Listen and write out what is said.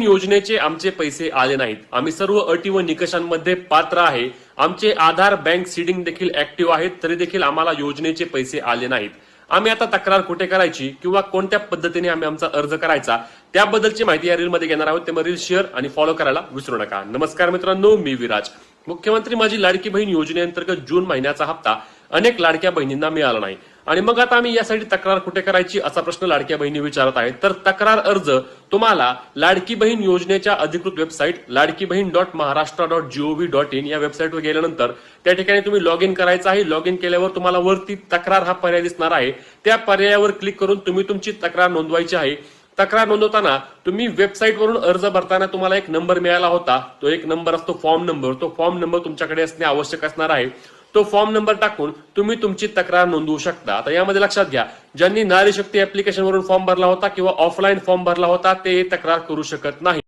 योजनेचे आमचे पैसे आले नाहीत। आम्ही सर्व अटी व निकषांमध्ये पात्र आहे। आमचे आधार बँक सीडिंग देखील ऍक्टिव्ह आहेत, तरी देखील आम्हाला योजनेचे पैसे आले नाहीत। आम्ही आता तक्रार कुठे करायची किंवा कोणत्या पद्धतीने आम्ही आमचा अर्ज करायचा त्याबद्दलची माहिती या रील मध्ये घेणार आहोत। त्यामुळे रील शेअर आणि फॉलो करायला विसरू नका। नमस्कार मित्रांनो, मी विराज। मुख्यमंत्री माझी लाडकी बहीण योजनेअंतर्गत जून महिन्याचा हप्ता अनेक लाडक्या बहिणींना मिळाला नाही आणि मग आता आम्ही यासाठी तक्रार कुठे करायची असा प्रश्न लाडक्या बहिणी विचारत आहेत। तर तक्रार अर्ज तुम्हाला लाडकी बहीण योजनेच्या अधिकृत वेबसाईट ladkibhin.maharashtra.gov.in या वेबसाईटवर गेल्यानंतर त्या ठिकाणी तुम्ही लॉग इन करायचं आहे। लॉग इन केल्यावर तुम्हाला वरती तक्रार हा पर्याय दिसणार आहे। त्या पर्यायावर क्लिक करून तुम्ही तुमची तक्रार नोंदवायची आहे। तक्रार नोंदवताना तुम्ही वेबसाईट वरून अर्ज भरताना तुम्हाला एक नंबर मिळाला होता, तो एक नंबर असतो फॉर्म नंबर। तो फॉर्म नंबर तुमच्याकडे असणे आवश्यक असणार आहे। तो फॉर्म नंबर टाकून तुम्ही तुमची तक्रार नोंदवू शकता। आता यामध्ये लक्षात घ्या, ज्यांनी नारी शक्ती ऍप्लिकेशन वरून फॉर्म भरला होता किंवा ऑफलाईन फॉर्म भरला होता ते तक्रार करू शकत नाही।